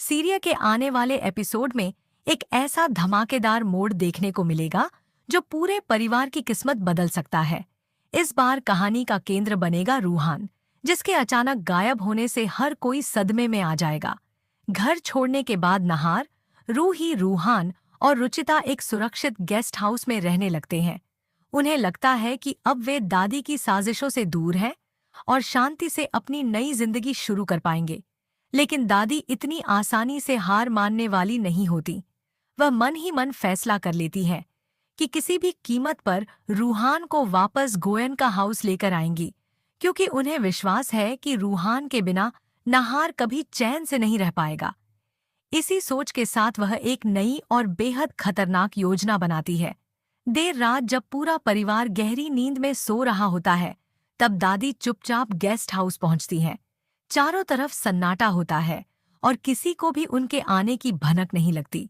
Syria के आने वाले एपिसोड में एक ऐसा धमाकेदार मोड़ देखने को मिलेगा जो पूरे परिवार की किस्मत बदल सकता है। इस बार कहानी का केंद्र बनेगा रूहान, जिसके अचानक गायब होने से हर कोई सदमे में आ जाएगा। घर छोड़ने के बाद नहार, रूही, रूहान और रुचिता एक सुरक्षित गेस्ट हाउस में रहने लगते हैं। उन्हें लगता है कि अब वे दादी की साजिशों से दूर हैं और शांति से अपनी नई जिंदगी शुरू कर पाएंगे। लेकिन दादी इतनी आसानी से हार मानने वाली नहीं होती। वह मन ही मन फैसला कर लेती है कि किसी भी कीमत पर रूहान को वापस गोयन का हाउस लेकर आएंगी, क्योंकि उन्हें विश्वास है कि रूहान के बिना नहार कभी चैन से नहीं रह पाएगा। इसी सोच के साथ वह एक नई और बेहद खतरनाक योजना बनाती है। देर रात जब पूरा परिवार गहरी नींद में सो रहा होता है, तब दादी चुपचाप गेस्ट हाउस पहुंचती हैं। चारों तरफ सन्नाटा होता है और किसी को भी उनके आने की भनक नहीं लगती।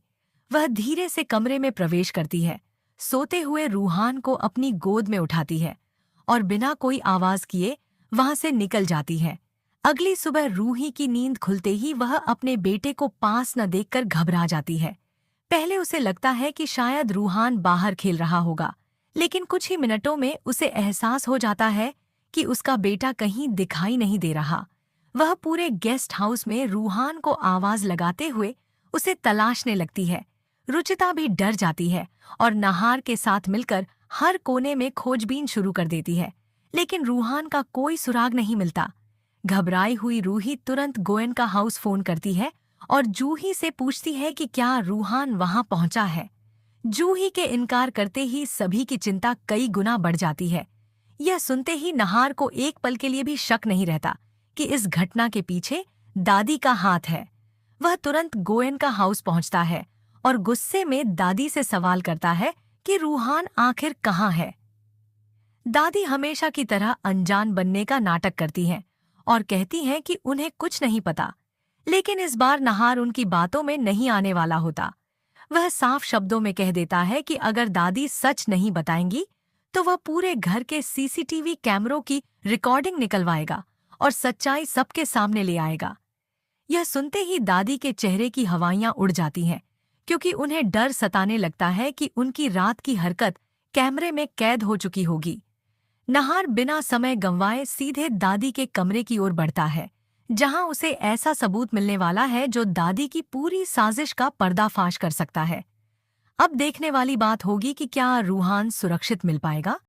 वह धीरे से कमरे में प्रवेश करती है, सोते हुए रूहान को अपनी गोद में उठाती है और बिना कोई आवाज किए वहां से निकल जाती है। अगली सुबह रूही की नींद खुलते ही वह अपने बेटे को पास न देखकर घबरा जाती है। पहले उसे लगता है कि शायद रूहान बाहर खेल रहा होगा, लेकिन कुछ ही मिनटों में उसे एहसास हो जाता है कि उसका बेटा कहीं दिखाई नहीं दे रहा। वह पूरे गेस्ट हाउस में रूहान को आवाज लगाते हुए उसे तलाशने लगती है। रुचिता भी डर जाती है और नहार के साथ मिलकर हर कोने में खोजबीन शुरू कर देती है, लेकिन रूहान का कोई सुराग नहीं मिलता। घबराई हुई रूही तुरंत गोयन का हाउस फोन करती है और जूही से पूछती है कि क्या रूहान वहां पहुंचा है। जूही के इनकार करते ही सभी की चिंता कई गुना बढ़ जाती है। यह सुनते ही नहार को एक पल के लिए भी शक नहीं रहता कि इस घटना के पीछे दादी का हाथ है। वह तुरंत गोयन का हाउस पहुंचता है और गुस्से में दादी से सवाल करता है कि रूहान आखिर कहाँ है। दादी हमेशा की तरह अनजान बनने का नाटक करती हैं और कहती हैं कि उन्हें कुछ नहीं पता, लेकिन इस बार नहार उनकी बातों में नहीं आने वाला होता। वह साफ शब्दों में कह देता है कि अगर दादी सच नहीं बताएंगी तो वह पूरे घर के सीसीटीवी कैमरों की रिकॉर्डिंग निकलवाएगा और सच्चाई सबके सामने ले आएगा। यह सुनते ही दादी के चेहरे की हवाइयां उड़ जाती हैं, क्योंकि उन्हें डर सताने लगता है कि उनकी रात की हरकत कैमरे में कैद हो चुकी होगी। नहार बिना समय गंवाए सीधे दादी के कमरे की ओर बढ़ता है, जहां उसे ऐसा सबूत मिलने वाला है जो दादी की पूरी साजिश का पर्दाफाश कर सकता है। अब देखने वाली बात होगी कि क्या रूहान सुरक्षित मिल पाएगा।